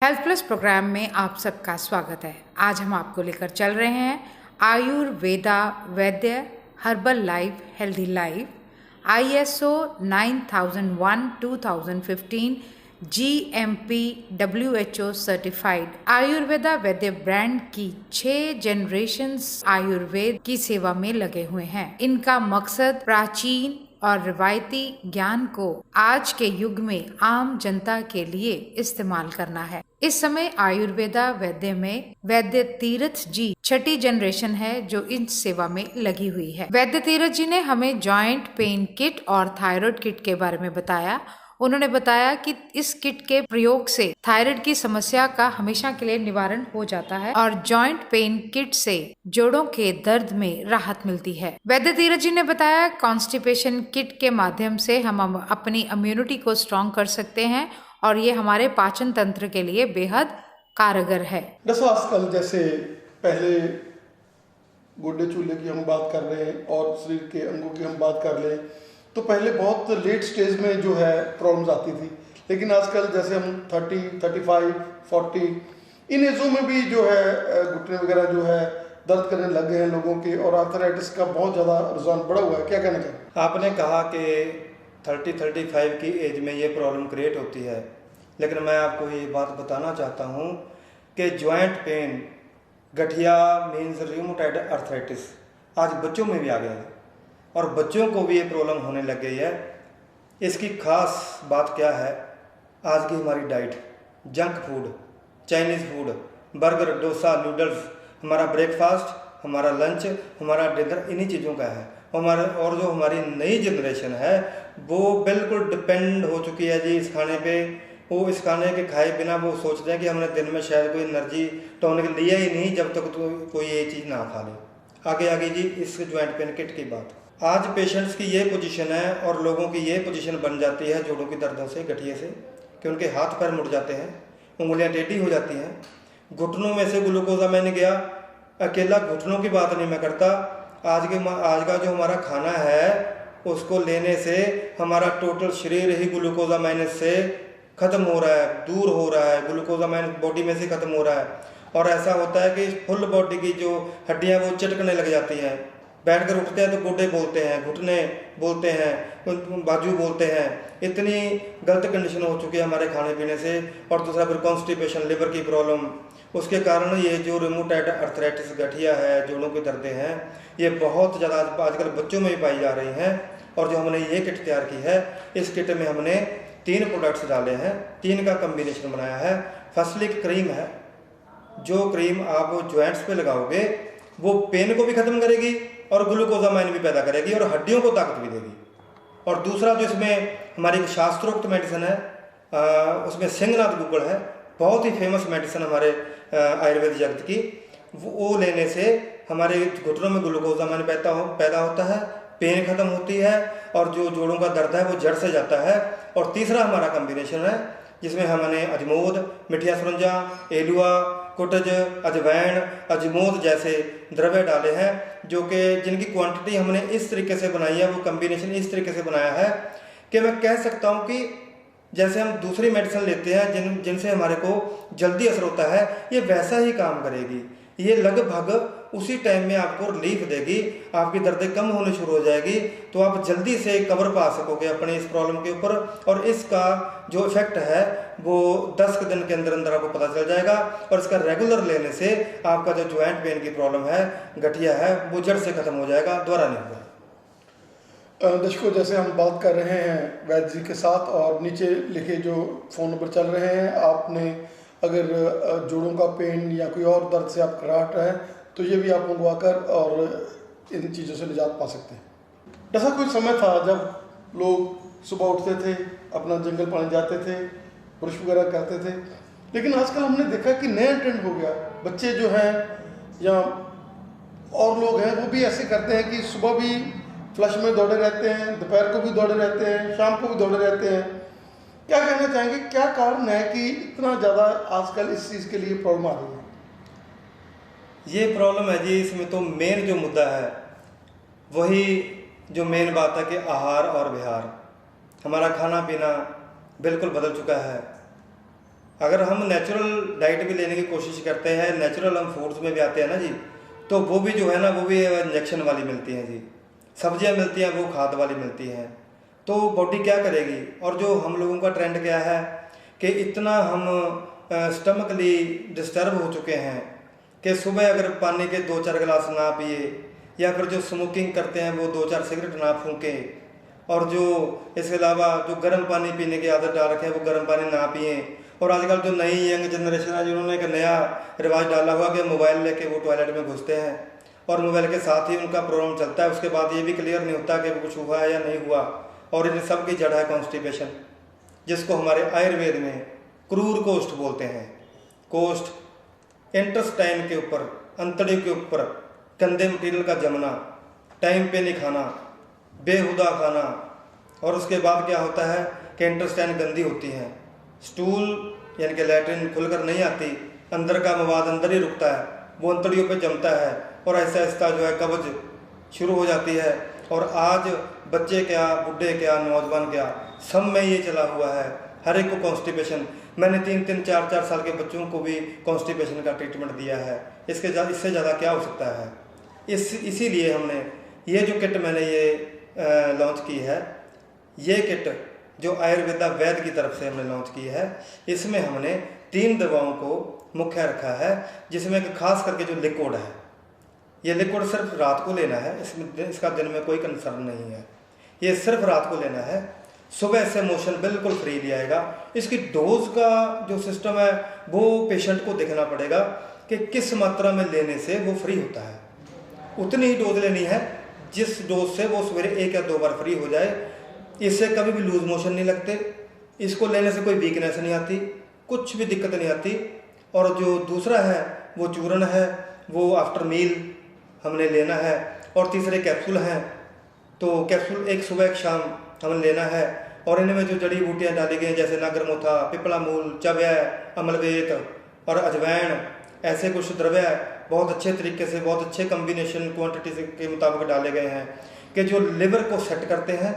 Health plus programme में आप सबका स्वागत है। आज हम आपको लेकर चल रहे हैं आयुर्वेदा वैद्य herbal life healthy life ISO 9001-2015 GMP WHO certified Ayurveda Vaidya brand की 6 जनरेशंस आयुर्वेद की सेवा में लगे हुए हैं। इनका मकसद प्राचीन और रिवायती ज्ञान को आज के युग में आम जनता के लिए इस्तेमाल करना है। इस समय आयुर्वेदा वैद्य में वैद्य तीरथ जी 6ठी जनरेशन है जो इन सेवा में लगी हुई है। वैद्य तीरथ जी ने हमें जॉइंट पेन किट और थायराइड किट के बारे में बताया। उन्होंने बताया कि इस किट के प्रयोग से थायराइड की समस्या का हमेशा के लिए निवारण हो जाता है और जॉइंट पेन किट से जोड़ों के दर्द में राहत मिलती है। वैद्य तीरथ जी ने बताया कॉन्स्टिपेशन किट के माध्यम से हम अपनी इम्यूनिटी को स्ट्रॉन्ग कर सकते हैं और ये हमारे पाचन तंत्र के लिए बेहद कारगर है। आजकल जैसे पहले गोडे चूल्हे की हम बात कर रहे हैं और शरीर के अंगों की हम बात कर रहे हैं, तो पहले बहुत लेट स्टेज में जो है प्रॉब्लम्स आती थी, लेकिन आजकल जैसे हम 30, 35, 40 इन एजों में भी जो है घुटने वगैरह जो है दर्द करने लग गए हैं लोगों के और आर्थराइटिस का बहुत ज़्यादा रुझान बढ़ा हुआ है। क्या कहना चाहेंगे? आपने कहा कि 30-35 की एज में ये प्रॉब्लम क्रिएट होती है, लेकिन मैं आपको ये बात बताना चाहता हूँ कि जॉइंट पेन, गठिया मीन्स रूमेटॉइड आर्थराइटिस आज बच्चों में भी आ गया है और बच्चों को भी ये प्रॉब्लम होने लग गई है। इसकी खास बात क्या है? आज की हमारी diet, junk food, Chinese food, burger, dosa, noodles, हमारा ब्रेकफास्ट, हमारा लंच, हमारा डिनर इन्हीं चीज़ों का है। और जो हमारी नई जनरेशन है वो बिल्कुल डिपेंड हो चुकी है जी इस खाने पे। वो इस खाने के खाए बिना वो सोचते हैं कि हमने दिन में शायद कोई एनर्जी टॉनिक लिया ही नहीं जब तक तो कोई ये चीज़ ना खा ले। आगे जी इस जॉइंट पेन किट की बात। आज पेशेंट्स की ये पोजीशन है और लोगों की ये पोजीशन बन जाती है जोड़ों की दर्दों से, गठिए से, कि उनके हाथ पैर मुड़ जाते हैं, उंगलियां टेढ़ी हो जाती हैं, घुटनों में से ग्लूकोजा मैंने गया। अकेला घुटनों की बात नहीं मैं करता, आज का जो हमारा खाना है उसको लेने से हमारा टोटल शरीर ही ग्लूकोजा माइनस से ख़त्म हो रहा है, दूर हो रहा है, ग्लूकोजा माइनस बॉडी में से ख़त्म हो रहा है। और ऐसा होता है कि फुल बॉडी की जो हड्डियाँ वो चटकने लग जाती हैं। बैठकर उठते हैं तो गोडे बोलते हैं, घुटने बोलते हैं, बाजू बोलते हैं। इतनी गलत कंडीशन हो चुकी है हमारे खाने पीने से। और दूसरा फिर कॉन्स्टिपेशन, लिवर की प्रॉब्लम, उसके कारण ये जो रूमेटॉइड आर्थराइटिस, गठिया है, जोड़ों के दर्दें हैं, ये बहुत ज़्यादा आजकल बच्चों में भी पाई जा रही हैं। और जो हमने ये किट तैयार की है, इस किट में हमने 3 प्रोडक्ट्स डाले हैं, 3 का कम्बिनेशन बनाया है। फर्स्टली क्रीम है, जो क्रीम आप जॉइंट्स पे लगाओगे वो पेन को भी ख़त्म करेगी और ग्लूकोजामाइन भी पैदा करेगी और हड्डियों को ताकत भी देगी। और दूसरा जो इसमें हमारी शास्त्रोक्त मेडिसिन है, उसमें सिंहनाथ गुग्गड़ है, बहुत ही फेमस मेडिसिन हमारे आयुर्वेद जगत की। वो लेने से हमारे घुटनों में ग्लूकोजामाइन पैदा होता है, पेन खत्म होती है और जो जोड़ों का दर्द है वो जड़ से जाता है। और तीसरा हमारा कम्बिनेशन है जिसमें हमने अजमोद, मिठिया सुरंजा, एलुआ, कुटज, अजवैन, अजमोद जैसे द्रव्य डाले हैं, जो कि जिनकी क्वांटिटी हमने इस तरीके से बनाई है, वो कम्बिनेशन इस तरीके से बनाया है कि मैं कह सकता हूँ कि जैसे हम दूसरी मेडिसिन लेते हैं जिनसे हमारे को जल्दी असर होता है, ये वैसा ही काम करेगी। ये लगभग उसी टाइम में आपको रिलीफ देगी, आपकी दर्दें कम होने शुरू हो जाएगी, तो आप जल्दी से कवर पा सकोगे अपने इस प्रॉब्लम के ऊपर। और इसका जो इफेक्ट है वो 10 दिन के अंदर अंदर आपको पता चल जाएगा। और इसका रेगुलर लेने से आपका जो जॉइंट पेन की प्रॉब्लम है, गठिया है, वो जड़ से खत्म हो जाएगा, दोबारा नहीं होगा। दर्शकों, जैसे हम बात कर रहे हैं वैद्य जी के साथ और नीचे लिखे जो फ़ोन नंबर चल रहे हैं, आपने अगर जोड़ों का पेन या कोई और दर्द से आप कराहट है तो ये भी आप मंगवाकर और इन चीज़ों से निजात पा सकते हैं। ऐसा कोई समय था जब लोग सुबह उठते थे, अपना जंगल पानी जाते थे, ब्रश वगैरह करते थे, लेकिन आजकल हमने देखा कि नया ट्रेंड हो गया। बच्चे जो हैं या और लोग हैं वो भी ऐसे करते हैं कि सुबह भी फ्लश में दौड़े रहते हैं, दोपहर को भी दौड़े रहते हैं, शाम को भी दौड़े रहते हैं। क्या कहना चाहेंगे, क्या कारण है कि इतना ज़्यादा आजकल इस चीज़ के लिए प्रॉब्लम आ रही है? ये प्रॉब्लम है जी, इसमें तो मेन जो मुद्दा है वही जो मेन बात है कि आहार और विहार। हमारा खाना पीना बिल्कुल बदल चुका है। अगर हम नेचुरल डाइट भी लेने की कोशिश करते हैं, नेचुरल हम फूड्स में भी आते हैं ना जी, तो वो भी जो है ना वो भी इंजेक्शन वाली मिलती हैं जी। सब्जियां मिलती हैं वो खाद वाली मिलती हैं, तो बॉडी क्या करेगी। और जो हम लोगों का ट्रेंड क्या है कि इतना हम स्टमकली डिस्टर्ब हो चुके हैं कि सुबह अगर पानी के 2-4 गिलास ना पिए, या फिर जो स्मोकिंग करते हैं वो 2-4 सिगरेट ना फूकें, और जो इसके अलावा जो गर्म पानी पीने की आदत डाल रखे हैं वो गर्म पानी ना पिए। और आजकल जो नई यंग जनरेशन है जिन्होंने एक नया रिवाज डाला हुआ कि मोबाइल लेके वो टॉयलेट में घुसते हैं और मोबाइल के साथ ही उनका प्रोग्राम चलता है, उसके बाद ये भी क्लियर नहीं होता कि कुछ हुआ है या नहीं हुआ। और इन सब की जड़ है कॉन्स्टिपेशन, जिसको हमारे आयुर्वेद में क्रूर कोष्ठ बोलते हैं। कोष्ठ इंटेस्टाइन के ऊपर, अंतड़ियों के ऊपर गंदे मटीरियल का जमना, टाइम पे नहीं खाना, बेहुदा खाना, और उसके बाद क्या होता है कि इंटेस्टाइन गंदी होती है, स्टूल यानी कि लैट्रिन खुलकर नहीं आती, अंदर का मवाद अंदर ही रुकता है, वो अंतड़ियों पे जमता है और ऐसा ऐसा जो है कब्ज शुरू हो जाती है। और आज बच्चे क्या, बुढ़े क्या, नौजवान क्या, सब में ये चला हुआ है, हर एक को कॉन्स्टिपेशन। मैंने 3-3, 4-4 साल के बच्चों को भी कॉन्स्टिपेशन का ट्रीटमेंट दिया है। इससे ज़्यादा क्या हो सकता है। इसीलिए हमने ये जो किट मैंने ये लॉन्च की है, ये किट जो आयुर्वेदा वैद्य की तरफ से हमने लॉन्च की है, इसमें हमने 3 दवाओं को मुख्य रखा है, जिसमें खास करके जो लिक्विड है, ये लिक्विड सिर्फ रात को लेना है, इसका दिन में कोई कंसर्न नहीं है, ये सिर्फ रात को लेना है। सुबह से मोशन बिल्कुल फ्री आएगा। इसकी डोज का जो सिस्टम है वो पेशेंट को देखना पड़ेगा कि किस मात्रा में लेने से वो फ्री होता है। उतनी ही डोज लेनी है जिस डोज से वो सवेरे 1 या 2 बार फ्री हो जाए। इससे कभी भी लूज मोशन नहीं लगते, इसको लेने से कोई वीकनेस नहीं आती, कुछ भी दिक्कत नहीं आती। और जो दूसरा है वो चूर्ण है, वो आफ्टर मील हमने लेना है। और तीसरे कैप्सूल हैं, तो कैप्सूल एक सुबह एक शाम हमें लेना है। और इनमें जो जड़ी बूटियाँ डाली गई हैं जैसे नागरमोथा, पिपला मूल, चवय, अमलवेत और अजवैन, ऐसे कुछ द्रव्य बहुत अच्छे तरीके से, बहुत अच्छे कम्बिनेशन क्वांटिटी के मुताबिक डाले गए हैं कि जो लिवर को सेट करते हैं,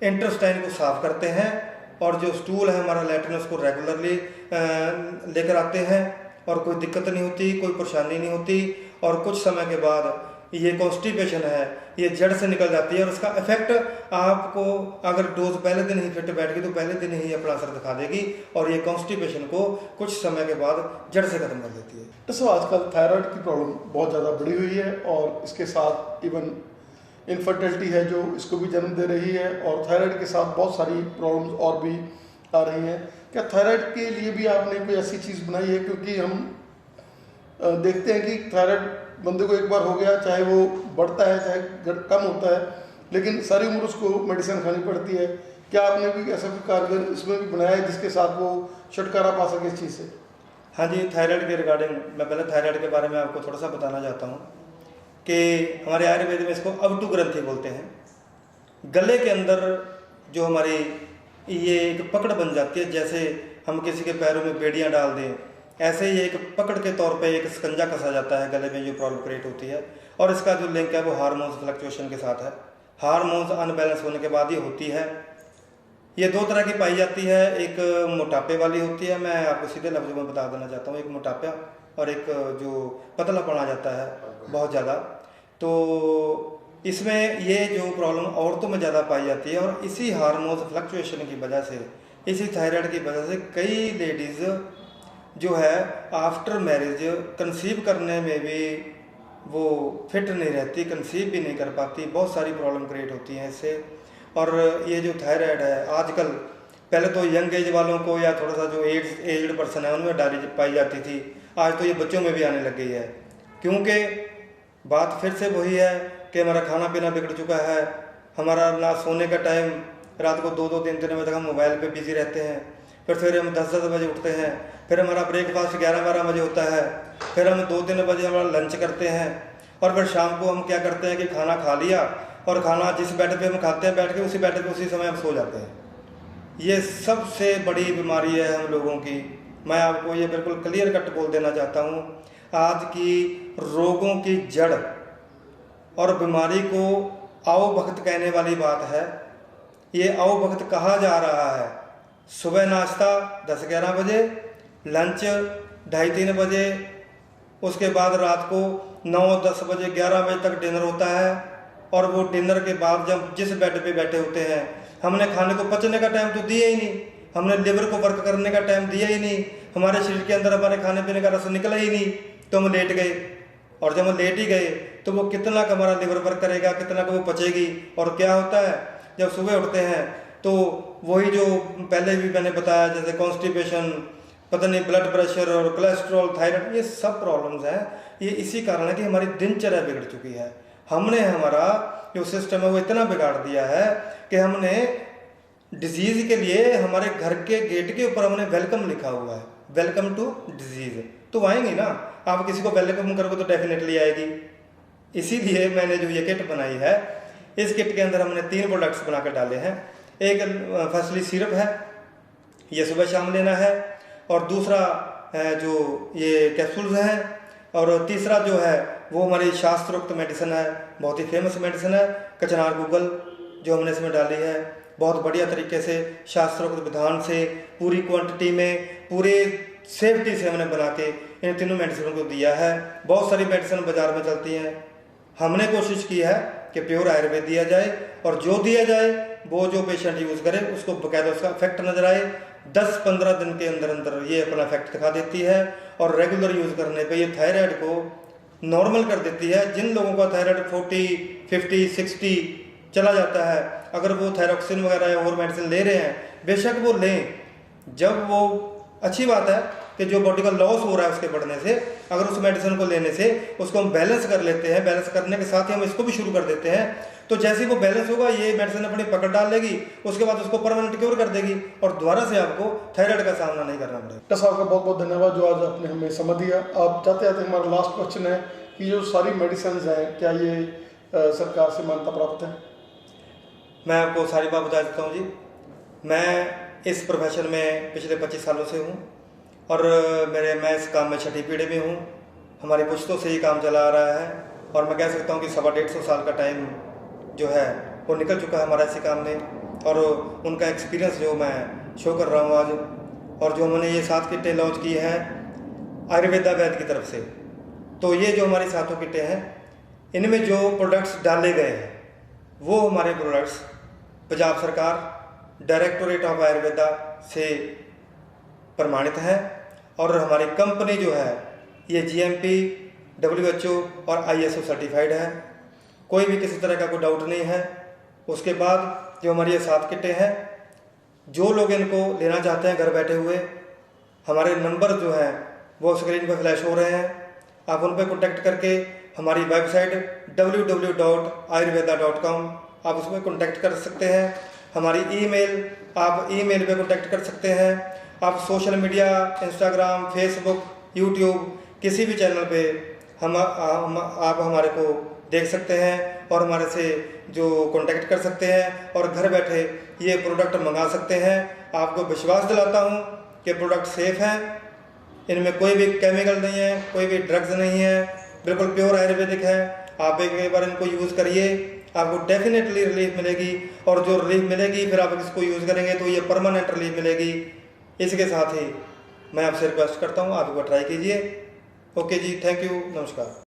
इंटेस्टाइन को साफ करते हैं, और जो स्टूल है हमारा लैट्रिन उसको रेगुलरली लेकर आते हैं, और कोई दिक्कत नहीं होती, कोई परेशानी नहीं होती। और कुछ समय के बाद ये कॉन्स्टिपेशन है ये जड़ से निकल जाती है, और उसका इफेक्ट आपको अगर डोज पहले दिन ही फिट बैठ गई तो पहले दिन ही अपना असर दिखा देगी, और ये कॉन्स्टिपेशन को कुछ समय के बाद जड़ से खत्म कर देती है। तो आजकल थायराइड की प्रॉब्लम बहुत ज़्यादा बढ़ी हुई है, और इसके साथ इवन इनफर्टिलिटी है जो इसको भी जन्म दे रही है, और थायराइड के साथ बहुत सारी प्रॉब्लम्स और भी आ रही हैं। क्या थायराइड के लिए भी आपने कोई ऐसी चीज़ बनाई है? क्योंकि हम देखते हैं कि थायराइड बंदे को एक बार हो गया, चाहे वो बढ़ता है चाहे कम होता है, लेकिन सारी उम्र उसको मेडिसिन खानी पड़ती है। क्या आपने भी ऐसा कोई कारगर इसमें भी बनाया है जिसके साथ वो छुटकारा पा सके इस चीज़ से? हाँ जी, थायराइड के रिगार्डिंग मैं पहले थायराइड के बारे में आपको थोड़ा सा बताना चाहता हूँ कि हमारे आयुर्वेद में इसको अवटु ग्रंथि बोलते हैं। गले के अंदर जो हमारी ये एक पकड़ बन जाती है, जैसे हम किसी के पैरों में बेड़ियाँ डाल दें, ऐसे ही एक पकड़ के तौर पे एक स्कंजा कसा जाता है गले में, जो प्रॉब्लम क्रिएट होती है। और इसका जो लिंक है वो हार्मोन्स फ्लक्चुएशन के साथ है। हार्मोन्स अनबैलेंस होने के बाद ये होती है। ये 2 तरह की पाई जाती है, एक मोटापे वाली होती है, मैं आपको सीधे लफ्ज़ों में बता देना चाहता हूँ, एक मोटापा और एक जो पतला पड़ा जाता है बहुत ज़्यादा। तो इसमें ये जो प्रॉब्लम औरतों में ज़्यादा पाई जाती है, और इसी हार्मोन्स फ्लक्चुएशन की वजह से, इसी थायराइड की वजह से कई लेडीज़ जो है आफ्टर मैरिज कंसीव करने में भी वो फिट नहीं रहती, कंसीव भी नहीं कर पाती, बहुत सारी प्रॉब्लम क्रिएट होती हैं इससे। और ये जो थायराइड है आजकल, पहले तो यंग एज वालों को या थोड़ा सा जो एज्ड पर्सन है उनमें पाई जाती थी, आज तो ये बच्चों में भी आने लग गई है। क्योंकि बात फिर से वही है कि हमारा खाना पीना बिगड़ चुका है, हमारा ना सोने का टाइम, रात को 2-2, 3-3 बजे तक हम मोबाइल पे बिजी रहते हैं, फिर सवेरे हम 10-10 बजे उठते हैं, फिर हमारा ब्रेकफास्ट 11-12 बजे होता है, फिर हम 2-3 बजे हमारा लंच करते हैं, और फिर शाम को हम क्या करते हैं कि खाना खा लिया, और खाना जिस बेड पे हम खाते हैं बैठ के उसी बेड पे उसी समय हम सो जाते हैं। ये सबसे बड़ी बीमारी है हम लोगों की। मैं आपको ये बिल्कुल क्लियर कट बोल देना चाहता हूँ, आज की रोगों की जड़ और बीमारी को आओ भक्त कहने वाली बात है। ये आओ भक्त कहा जा रहा है, सुबह नाश्ता 10-11 बजे, लंच 2:30-3 बजे, उसके बाद रात को 9-10 बजे 11 बजे तक डिनर होता है। और वो डिनर के बाद जब जिस बेड पे बैठे होते हैं, हमने खाने को पचने का टाइम तो दिया ही नहीं, हमने लिवर को वर्क करने का टाइम दिया ही नहीं, हमारे शरीर के अंदर हमारे खाने पीने का रस निकला ही नहीं, तो हम लेट गए। और जब हम लेट ही गए तो वो कितना का हमारा लिवर वर्क करेगा, कितना का वो पचेगी। और क्या होता है, जब सुबह उठते हैं तो वही जो पहले भी मैंने बताया, जैसे कॉन्स्टिपेशन, पता नहीं ब्लड प्रेशर और कोलेस्ट्रॉल, थायराइड, ये सब प्रॉब्लम्स हैं। ये इसी कारण है कि हमारी दिनचर्या बिगड़ चुकी है। हमने हमारा जो सिस्टम है वो इतना बिगाड़ दिया है कि हमने डिजीज़ के लिए हमारे घर के गेट के ऊपर हमने वेलकम लिखा हुआ है, वेलकम टू डिजीज़। तो आएंगी ना, आप किसी को वेलकम करोगे तो डेफिनेटली आएगी। इसीलिए मैंने जो ये किट बनाई है, इस किट के अंदर हमने 3 प्रोडक्ट्स बना कर डाले हैं। एक फर्स्टली सिरप है, ये सुबह शाम लेना है, और दूसरा जो ये कैप्सूल्स हैं, और तीसरा जो है वो हमारी शास्त्रोक्त मेडिसिन है, बहुत ही फेमस मेडिसिन है, कचनार गूगल, जो हमने इसमें डाली है। बहुत बढ़िया तरीके से शास्त्रोक्त विधान से पूरी क्वांटिटी में पूरे सेफ्टी से हमने बना के इन तीनों मेडिसिनों को दिया है। बहुत सारी मेडिसिन बाजार में चलती हैं, हमने कोशिश की है कि प्योर आयुर्वेद दिया जाए, और जो दिया जाए वो जो पेशेंट यूज़ करे उसको बकायदा उसका इफेक्ट नजर आए। 10-15 दिन के अंदर अंदर ये अपना इफेक्ट दिखा देती है, और रेगुलर यूज़ करने पे ये थायराइड को नॉर्मल कर देती है। जिन लोगों का थायराइड 40, 50, 60 चला जाता है, अगर वो थायरोक्सिन वगैरह या और मेडिसिन ले रहे हैं, बेशक वो लें। जब वो अच्छी बात है कि जो बॉडी का लॉस हो रहा है उसके बढ़ने से, अगर उस मेडिसिन को लेने से उसको हम बैलेंस कर लेते हैं, बैलेंस करने के साथ ही हम इसको भी शुरू कर देते हैं, तो जैसे ही वो बैलेंस होगा ये मेडिसिन अपनी पकड़ डाल लेगी, उसके बाद उसको परमानेंट क्योर कर देगी, और दोबारा से आपको थायराइड का सामना नहीं करना पड़ेगा। डॉक्टर साहब का बहुत बहुत धन्यवाद जो आज आपने हमें समझ दिया। आप जाते जाते हमारा लास्ट क्वेश्चन है कि जो सारी मेडिसिन हैं, क्या ये सरकार से मान्यता प्राप्त है? मैं आपको सारी बात बता देता हूँ जी। मैं इस प्रोफेशन में पिछले 25 सालों से हूँ, और मैं इस काम में 6ठी पीढ़ी में हूँ। हमारी पुश्तों से ये काम चला आ रहा है, और मैं कह सकता हूँ कि 125 साल का टाइम जो है वो निकल चुका है हमारा इसी काम में, और उनका एक्सपीरियंस जो मैं शो कर रहा हूँ आज। और जो हमने ये 7 किटें लॉन्च की हैं आयुर्वेदा वैद की तरफ से, तो ये जो हमारी 7 किटें हैं, इनमें जो प्रोडक्ट्स डाले गए हैं वो हमारे प्रोडक्ट्स पंजाब सरकार डायरेक्टोरेट ऑफ आयुर्वेदा से प्रमाणित है, और हमारी कंपनी जो है ये GMP, WHO और ISO सर्टिफाइड है। कोई भी किसी तरह का कोई डाउट नहीं है। उसके बाद जो हमारी ये 7 किटें हैं, जो लोग इनको लेना चाहते हैं घर बैठे हुए, हमारे नंबर जो हैं वो स्क्रीन पर फ्लैश हो रहे हैं, आप उन पर कॉन्टैक्ट करके हमारी वेबसाइट www.ayurveda.com आप उसमें कॉन्टैक्ट कर सकते हैं। हमारी ईमेल, आप ईमेल पे कॉन्टैक्ट कर सकते हैं। आप social media, Instagram, Facebook, YouTube, किसी भी चैनल पे आप हमारे को देख सकते हैं, और हमारे से जो कॉन्टैक्ट कर सकते हैं, और घर बैठे ये प्रोडक्ट मंगा सकते हैं। आपको विश्वास दिलाता हूँ कि प्रोडक्ट सेफ़ हैं, इनमें कोई भी केमिकल नहीं है, कोई भी ड्रग्स नहीं है, बिल्कुल प्योर आयुर्वेदिक है। आप एक बार इनको यूज़ करिए, आपको डेफिनेटली रिलीफ मिलेगी, और जो रिलीफ मिलेगी फिर आप इसको यूज़ करेंगे तो ये परमानेंट रिलीफ मिलेगी। इसके साथ ही मैं आपसे रिक्वेस्ट करता हूँ आप एक बार ट्राई कीजिए। ओके जी, थैंक यू, नमस्कार।